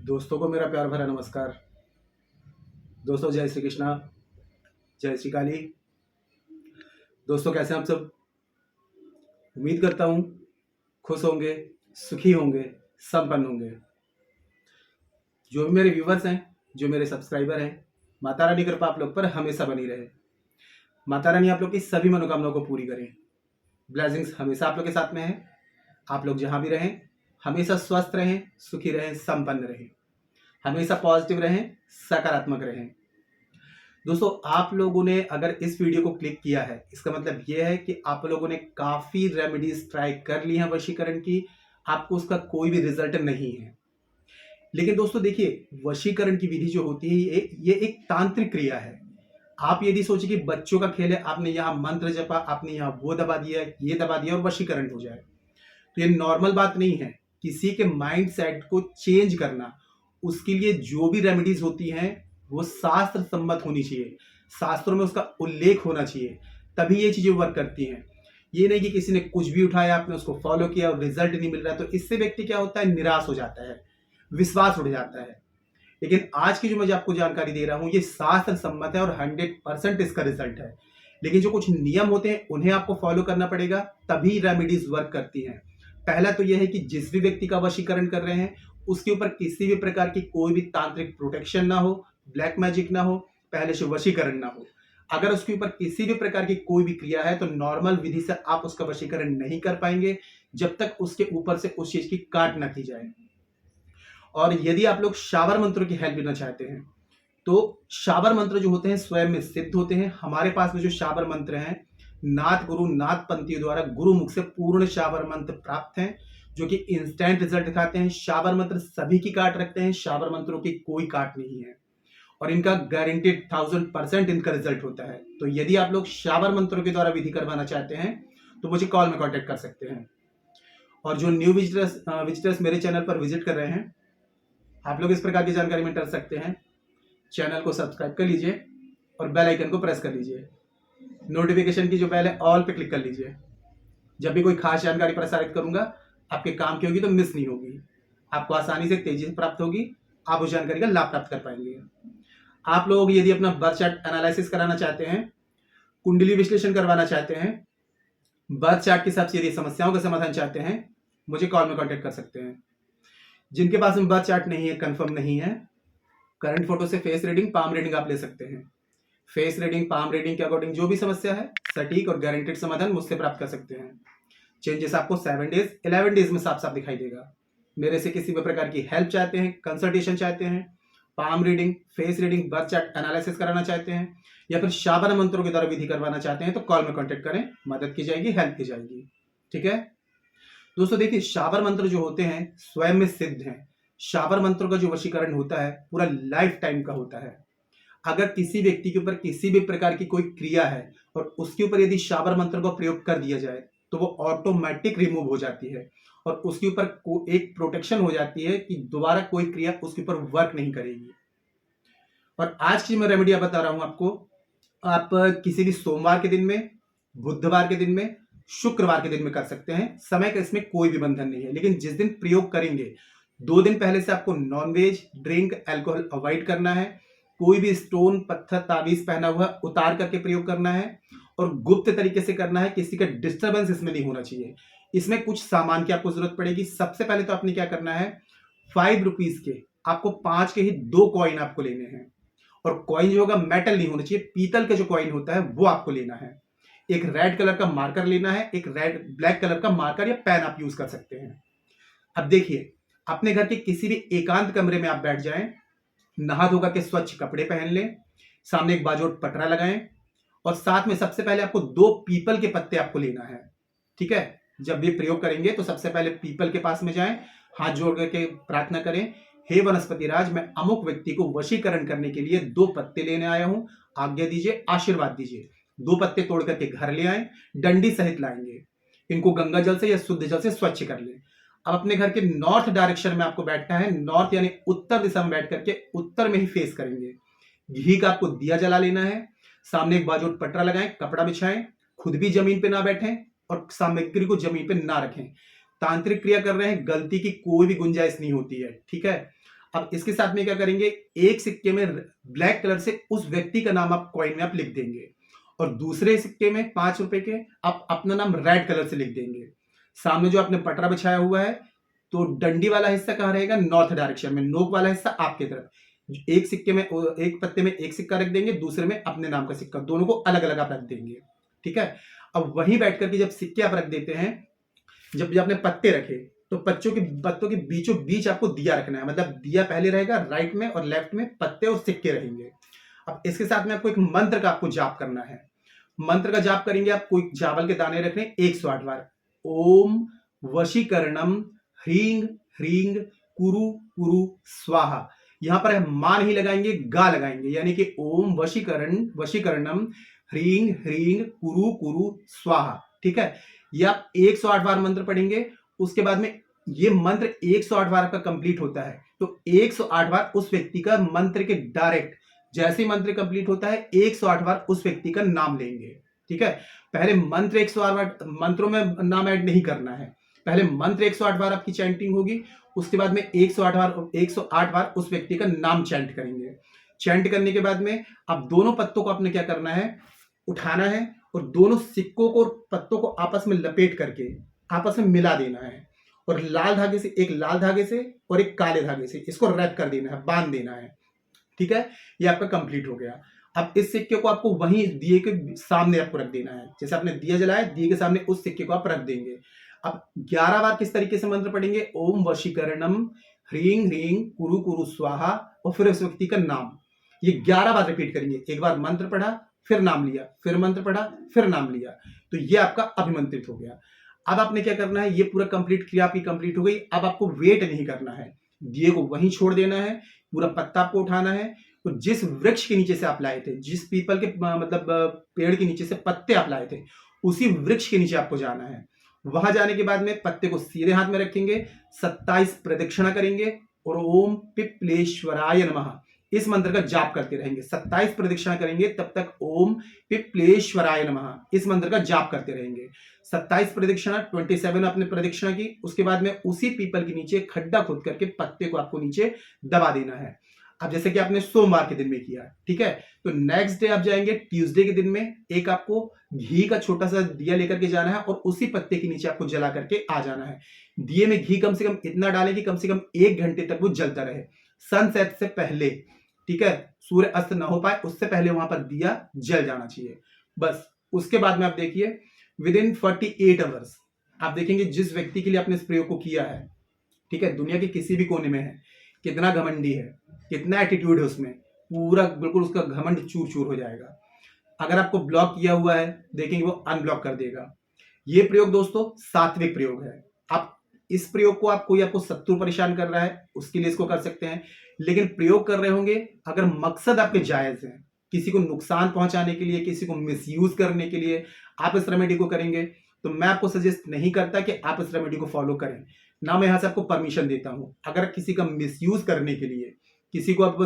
दोस्तों को मेरा प्यार भरा नमस्कार। दोस्तों जय श्री कृष्णा, जय श्री काली। दोस्तों कैसे हैं आप सब? उम्मीद करता हूँ खुश होंगे, सुखी होंगे, संपन्न होंगे। जो भी मेरे व्यूवर्स हैं, जो मेरे सब्सक्राइबर हैं, माता रानी कृपा आप लोग पर हमेशा बनी रहे। माता रानी आप लोग की सभी मनोकामनाओं को पूरी करें। ब्लेसिंग्स हमेशा आप लोग के साथ में है। आप लोग जहाँ भी रहें हमेशा स्वस्थ रहें, सुखी रहें, संपन्न रहें, हमेशा पॉजिटिव रहें, सकारात्मक रहें। दोस्तों आप लोगों ने अगर इस वीडियो को क्लिक किया है, इसका मतलब यह है कि आप लोगों ने काफी रेमेडीज ट्राई कर ली हैं वशीकरण की, आपको उसका कोई भी रिजल्ट नहीं है। लेकिन दोस्तों देखिए, वशीकरण की विधि जो होती है ये एक तांत्रिक क्रिया है। आप यदि सोचिए कि बच्चों का खेल है, आपने यहाँ मंत्र जपा, आपने यहाँ वो दबा दिया, ये दबा दिया और वशीकरण हो जाए, तो ये नॉर्मल बात नहीं है। किसी के माइंड सेट को चेंज करना, उसके लिए जो भी रेमेडीज होती हैं वो शास्त्र सम्मत होनी चाहिए, शास्त्रों में उसका उल्लेख होना चाहिए, तभी ये चीजें वर्क करती हैं। ये नहीं कि किसी ने कुछ भी उठाया, आपने उसको फॉलो किया और रिजल्ट नहीं मिल रहा, तो इससे व्यक्ति क्या होता है, निराश हो जाता है, विश्वास उठ जाता है। लेकिन आज की जो मैं आपको जानकारी दे रहा हूं ये शास्त्र सम्मत है और 100% इसका रिजल्ट है। लेकिन जो कुछ नियम होते हैं उन्हें आपको फॉलो करना पड़ेगा, तभी रेमेडीज वर्क करती हैं। पहला तो यह है कि जिस भी व्यक्ति का वशीकरण कर रहे हैं उसके ऊपर किसी भी प्रकार की कोई भी तांत्रिक प्रोटेक्शन ना हो, ब्लैक मैजिक ना हो, पहले से वशीकरण ना हो। अगर उसके ऊपर किसी भी प्रकार की कोई भी क्रिया है तो नॉर्मल विधि से आप उसका वशीकरण नहीं कर पाएंगे जब तक उसके ऊपर से उस चीज की काट ना की जाए। और यदि आप लोग शावर मंत्रों की हेल्प लेना चाहते हैं तो शावर मंत्र जो होते हैं स्वयं में सिद्ध होते हैं। हमारे पास में जो शावर मंत्र हैं, नाथ गुरु नाथ पंथियों द्वारा गुरु मुख से पूर्ण शावर मंत्र प्राप्त हैं, जो कि इंस्टेंट रिजल्ट दिखाते हैं। शावर मंत्र सभी की काट रखते हैं, शावर मंत्रों की कोई काट नहीं है और इनका गारंटेड 1000% इनका रिजल्ट होता है। तो यदि आप लोग शावर मंत्रों के द्वारा विधि करवाना चाहते हैं तो मुझे कॉल में कांटेक्ट कर सकते हैं। और जो न्यू विजिटर्स मेरे चैनल पर विजिट कर रहे हैं, आप लोग इस प्रकार की जानकारी में कर सकते हैं। चैनल को सब्सक्राइब कर लीजिए और बेल आइकन को प्रेस कर लीजिए। नोटिफिकेशन की जो बेल है ऑल पे क्लिक कर लीजिए। जब भी कोई खास जानकारी प्रसारित करूंगा आपके काम की होगी तो मिस नहीं होगी, आपको आसानी से तेजी से प्राप्त होगी, आप उस जानकारी का लाभ प्राप्त कर पाएंगे। आप लोग यदि अपना बर्थ चार्ट एनालिसिस कराना चाहते हैं, कुंडली विश्लेषण करवाना चाहते हैं, बर्थ चार्ट के हिसाब से यदि समस्याओं का समाधान चाहते हैं, मुझे कॉल में कांटेक्ट कर सकते हैं। जिनके पास में बर्थ चार्ट नहीं है, कंफर्म नहीं है, करंट फोटो से फेस रीडिंग, पाम रीडिंग आप ले सकते हैं। फेस रीडिंग, पाम रीडिंग के अकॉर्डिंग जो भी समस्या है सटीक और गारंटेड समाधान मुझसे प्राप्त कर सकते हैं। चेंजेस आपको 7 डेज 11 डेज में साफ साफ दिखाई देगा। मेरे से किसी भी प्रकार की हेल्प चाहते हैं, कंसल्टेशन चाहते हैं, palm reading, face reading, birth chart analysis कराना चाहते हैं या फिर शावर मंत्रों के द्वारा विधि करवाना चाहते हैं तो कॉल में कांटेक्ट करें, मदद की जाएगी, हेल्प की जाएगी। ठीक है दोस्तों, देखिए शावर मंत्र जो होते हैं स्वयं में सिद्ध हैं। शावर मंत्रों का जो वशीकरण होता है पूरा लाइफ टाइम का होता है। अगर किसी व्यक्ति के ऊपर किसी भी प्रकार की कोई क्रिया है और उसके ऊपर यदि शावर मंत्र का प्रयोग कर दिया जाए तो वो ऑटोमेटिक रिमूव हो जाती है और उसके ऊपर एक प्रोटेक्शन हो जाती है कि दोबारा कोई क्रिया उसके ऊपर वर्क नहीं करेगी। और आज की मैं रेमेडी बता रहा हूं आपको, आप किसी भी सोमवार के दिन में, बुधवार के दिन में, शुक्रवार के दिन में कर सकते हैं। समय का इसमें कोई भी बंधन नहीं है, लेकिन जिस दिन प्रयोग करेंगे 2 दिन पहले से आपको नॉनवेज, ड्रिंक, अल्कोहल अवॉइड करना है। कोई भी स्टोन, पत्थर, ताबीज पहना हुआ उतार करके प्रयोग करना है और गुप्त तरीके से करना है। किसी का डिस्टर्बेंस इसमें नहीं होना चाहिए। इसमें कुछ सामान की आपको जरूरत पड़ेगी। सबसे पहले तो आपने क्या करना है, 5 रुपीज के आपको 5 के ही 2 कॉइन आपको लेने हैं और कॉइन जो होगा मेटल नहीं होना चाहिए, पीतल का जो कॉइन होता है वो आपको लेना है। एक रेड कलर का मार्कर लेना है, एक ब्लैक कलर का मार्कर या पेन आप यूज कर सकते हैं। अब देखिए, अपने घर के किसी भी एकांत कमरे में आप बैठ जाएं, नहा धोकर के स्वच्छ कपड़े पहन लें, सामने एक बाजोट पटरा लगाएं और साथ में सबसे पहले आपको 2 पीपल के पत्ते आपको लेना है। ठीक है, जब भी प्रयोग करेंगे तो सबसे पहले पीपल के पास में जाएं, हाथ जोड़ करके प्रार्थना करें, हे वनस्पति राज, मैं अमुक व्यक्ति को वशीकरण करने के लिए 2 पत्ते लेने आया हूं, आज्ञा दीजिए, आशीर्वाद दीजिए। 2 पत्ते तोड़ करके घर ले आए, डंडी सहित लाएंगे। इनको गंगा जल से या शुद्ध जल से स्वच्छ कर लें। अब अपने घर के नॉर्थ डायरेक्शन में आपको बैठना है, नॉर्थ यानी उत्तर दिशा में बैठ करके उत्तर में ही फेस करेंगे। घी का आपको दिया जला लेना है, सामने एक बाजू पटरा लगाएं, कपड़ा बिछाएं, खुद भी जमीन पे ना बैठें और सामग्री को जमीन पे ना रखें। तांत्रिक क्रिया कर रहे हैं, गलती की कोई भी गुंजाइश नहीं होती है। ठीक है, अब इसके साथ में क्या करेंगे, एक सिक्के में ब्लैक कलर से उस व्यक्ति का नाम आप कॉइन में आप लिख देंगे और दूसरे सिक्के में 5 रुपए के आप अपना नाम रेड कलर से लिख देंगे। सामने जो आपने पटरा बिछाया हुआ है, तो डंडी वाला हिस्सा कहाँ रहेगा, नॉर्थ डायरेक्शन में, नोक वाला हिस्सा आपके तरफ। एक सिक्के में, एक पत्ते में एक सिक्का रख देंगे, दूसरे में अपने नाम का सिक्का, दोनों को अलग अलग आप रख देंगे। ठीक है। अब वहीं बैठ करके जब सिक्के आप रख देते हैं, जब आपने पत्ते रखे तो पत्तों के बीचों बीच आपको दिया रखना है, मतलब दिया पहले रहेगा राइट में और लेफ्ट में पत्ते और सिक्के रहेंगे। अब इसके साथ में आपको एक मंत्र का आपको जाप करना है। मंत्र का जाप करेंगे आप, कोई चावल के दाने रखने 108 बार। ओम वशीकरणम ह्रींग ह्रींग कुरु कुरु स्वाहा। यहां पर मा नहीं लगाएंगे, गा लगाएंगे, यानी कि ओम वशीकरणम ह्रींग ह्रींग कुरु कुरु स्वाहा। ठीक है। ये आप 108 बार मंत्र पढ़ेंगे। उसके बाद में ये मंत्र 108 बार का कंप्लीट होता है तो 108 बार उस व्यक्ति का मंत्र के डायरेक्ट, जैसे ही मंत्र कंप्लीट होता है 108 बार उस व्यक्ति का नाम लेंगे। ठीक है। पहले मंत्र 108 बार, मंत्रों में नाम ऐड नहीं करना है, पहले मंत्र 108 बार आपकी चैंटिंग होगी, उसके बाद में 108 बार उस व्यक्ति का नाम चैंट करेंगे। चैंट करने के बाद में अब दोनों पत्तों को आपने क्या करना है, उठाना है और दोनों सिक्कों को और पत्तों को आपस में लपेट करके आपस में मिला देना है और लाल धागे से, एक लाल धागे से और एक काले धागे से इसको रैप कर देना है, बांध देना है। ठीक है। ये आपका कंप्लीट हो गया। अब इस सिक्के को आपको वहीं दिए के सामने आपको रख देना है, जैसे आपने दिया जलाया, दिए के सामने उस सिक्के को आप रख देंगे। अब 11 बार किस तरीके से मंत्र पढ़ेंगे, ओम वशीकरणम ह्रींग ह्रींग कुरु कुरु स्वाहा और फिर उस व्यक्ति का नाम, ये 11 बार रिपीट करेंगे। एक बार मंत्र पढ़ा, फिर नाम लिया, फिर मंत्र पढ़ा, फिर नाम लिया, तो ये आपका अभिमंत्रित हो गया। अब आपने क्या करना है, ये पूरा कंप्लीट क्रिया आपकी कंप्लीट हो गई। अब आपको वेट नहीं करना है, दिए को वहीं छोड़ देना है, पूरा पत्ता आपको उठाना है तो जिस वृक्ष के नीचे से आप लाए थे, जिस पीपल के मतलब पेड़ के नीचे से पत्ते आप लाए थे, उसी वृक्ष के नीचे आपको जाना है। वहां जाने के बाद में पत्ते को सीधे हाथ में रखेंगे, 27 प्रदक्षिणा करेंगे और ओम पिप्लेश्वराय नमः इस मंत्र का जाप करते रहेंगे। 27 प्रदक्षिणा करेंगे तब तक ओम पिप्लेश्वराय नमः इस मंत्र का जाप करते रहेंगे। 27 प्रदक्षिणा, 27 आपने प्रदक्षिणा की, उसके बाद में उसी पीपल के नीचे खड्डा खोद करके पत्ते को आपको नीचे दबा देना है। अब जैसे कि आपने सोमवार के दिन में किया, ठीक है, तो नेक्स्ट डे आप जाएंगे ट्यूसडे के दिन में, एक आपको घी का छोटा सा दिया लेकर के जाना है और उसी पत्ते के नीचे आपको जला करके आ जाना है। दिए में घी कम से कम इतना डालें कि कम से कम 1 घंटे तक वो जलता रहे, सनसेट से पहले। ठीक है, सूर्य अस्त ना हो पाए उससे पहले वहां पर दिया जल जाना चाहिए। बस उसके बाद में आप देखिए विद इन 48 आवर्स आप देखेंगे जिस व्यक्ति के लिए आपने इस प्रयोग को किया है, ठीक है, दुनिया के किसी भी कोने में है, कितना घमंडी है, कितना एटीट्यूड है उसमें, पूरा बिल्कुल उसका घमंड चूर चूर हो जाएगा। अगर आपको ब्लॉक किया हुआ है देखेंगे वो अनब्लॉक कर देगा। ये प्रयोग दोस्तों सात्विक प्रयोग है। आप इस प्रयोग को, आप कोई आपको शत्रु परेशान कर रहा है उसके लिए इसको कर सकते हैं, लेकिन प्रयोग कर रहे होंगे अगर मकसद आपके जायज है, किसी को नुकसान पहुंचाने के लिए, किसी को मिसयूज करने के लिए आप इस रेमेडी को करेंगे, तो मैं आपको सजेस्ट नहीं करता कि आप इस रेमेडी को फॉलो करें, ना मैं यहां से आपको परमिशन देता हूं। अगर किसी का मिसयूज करने के लिए, किसी को आपको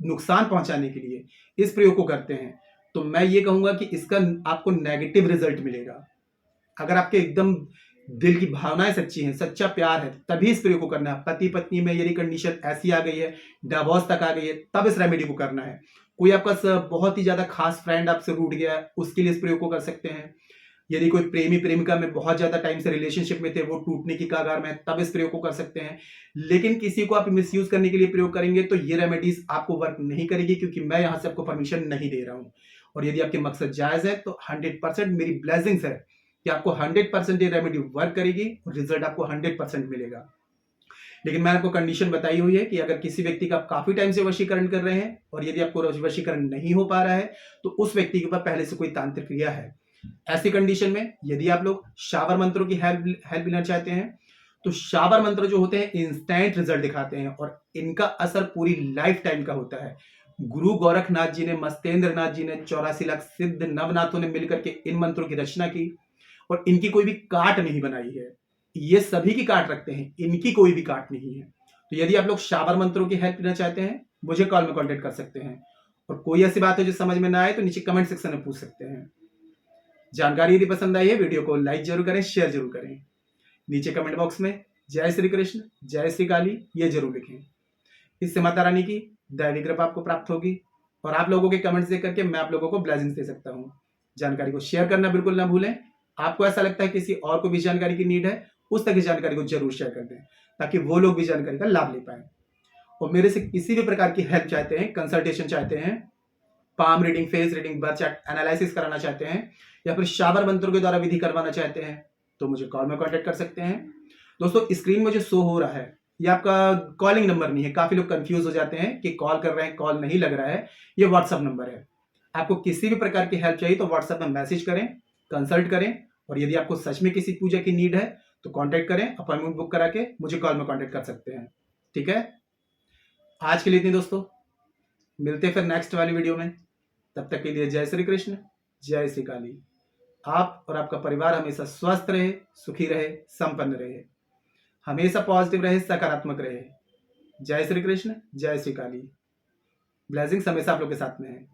नुकसान पहुंचाने के लिए इस प्रयोग को करते हैं, तो मैं ये कहूंगा कि इसका आपको नेगेटिव रिजल्ट मिलेगा। अगर आपके एकदम दिल की भावनाएं सच्ची हैं, सच्चा प्यार है, तभी इस प्रयोग को करना है। पति पत्नी में यदि कंडीशन ऐसी आ गई है, डिवोर्स तक आ गई है, तब इस रेमेडी को करना है। कोई आपका बहुत ही ज्यादा खास फ्रेंड आपसे रूठ गया है, उसके लिए इस प्रयोग को कर सकते हैं। यदि कोई प्रेमी प्रेमिका में बहुत ज्यादा टाइम से रिलेशनशिप में थे, वो टूटने की कगार में, तब इस प्रयोग को कर सकते हैं। लेकिन किसी को आप मिसयूज करने के लिए प्रयोग करेंगे तो ये रेमेडीज आपको वर्क नहीं करेगी, क्योंकि मैं यहां से आपको परमिशन नहीं दे रहा हूं। और यदि आपके मकसद जायज है तो 100% मेरी ब्लेसिंग्स है कि आपको 100% ये रेमेडी वर्क करेगी और रिजल्ट आपको 100% मिलेगा। लेकिन मैंने आपको कंडीशन बताई हुई है कि अगर किसी व्यक्ति का आप काफी टाइम से वशीकरण कर रहे हैं और यदि आपको वशीकरण नहीं हो पा रहा है तो उस व्यक्ति के ऊपर पहले से कोई तांत्रिक क्रिया है। ऐसी कंडीशन में यदि आप लोग शावर मंत्रों की हेल्प लेना चाहते हैं तो शावर मंत्र जो होते हैं इंस्टेंट रिजल्ट दिखाते हैं और इनका असर पूरी लाइफ टाइम का होता है। गुरु गोरखनाथ जी ने, मस्तेंद्र नाथ जी ने, 84 लाख सिद्ध नवनाथों ने मिलकर के इन मंत्रों की रचना की और इनकी कोई भी काट नहीं बनाई है। ये सभी की काट रखते हैं, इनकी कोई भी काट नहीं है। तो यदि आप लोग शावर मंत्रों की हेल्प लेना चाहते हैं मुझे कॉल में कॉन्टेक्ट कर सकते हैं। और कोई ऐसी बात है जो समझ में ना आए तो नीचे कमेंट सेक्शन में पूछ सकते हैं। जानकारी यदि पसंद आई है वीडियो को लाइक जरूर करें, शेयर जरूर करें। नीचे कमेंट बॉक्स में जय श्री कृष्ण, जय श्री काली ये जरूर लिखें। इससे माता रानी की दैवी कृपा आपको प्राप्त होगी और आप लोगों के कमेंट्स देख करके मैं आप लोगों को ब्लेसिंग्स दे सकता हूँ। जानकारी को शेयर करना बिल्कुल ना भूलें। आपको ऐसा लगता है किसी और को भी जानकारी की नीड है, उस तक की जानकारी को जरूर शेयर कर दें ताकि वो लोग भी जानकारी का लाभ ले पाए। और मेरे से किसी भी प्रकार की हेल्प चाहते हैं, कंसल्टेशन चाहते हैं, palm reading, face reading, birth chart analysis कराना चाहते हैं या फिर शाबर मंत्रों के द्वारा विधि करवाना चाहते हैं तो मुझे कॉल में कांटेक्ट कर सकते हैं। दोस्तों स्क्रीन में जो शो हो रहा है ये आपका कॉलिंग नंबर नहीं है। काफी लोग कंफ्यूज हो जाते हैं कि कॉल कर रहे हैं, कॉल नहीं लग रहा है। ये व्हाट्सअप नंबर है। आपको किसी भी प्रकार की हेल्प चाहिए तो व्हाट्सएप में मैसेज करें, कंसल्ट करें और यदि आपको सच में किसी पूजा की नीड है तो कांटेक्ट करें, अपॉइंटमेंट बुक करा के मुझे कॉल में कांटेक्ट कर सकते हैं। ठीक है, आज के लिए इतनी दोस्तों, मिलते हैं फिर नेक्स्ट वाली वीडियो में। तब तक के लिए जय श्री कृष्ण, जय श्री काली। आप और आपका परिवार हमेशा स्वस्थ रहे, सुखी रहे, संपन्न रहे, हमेशा पॉजिटिव रहे, सकारात्मक रहे। जय श्री कृष्ण, जय श्री काली। ब्लेसिंग्स हमेशा आप लोग के साथ में है।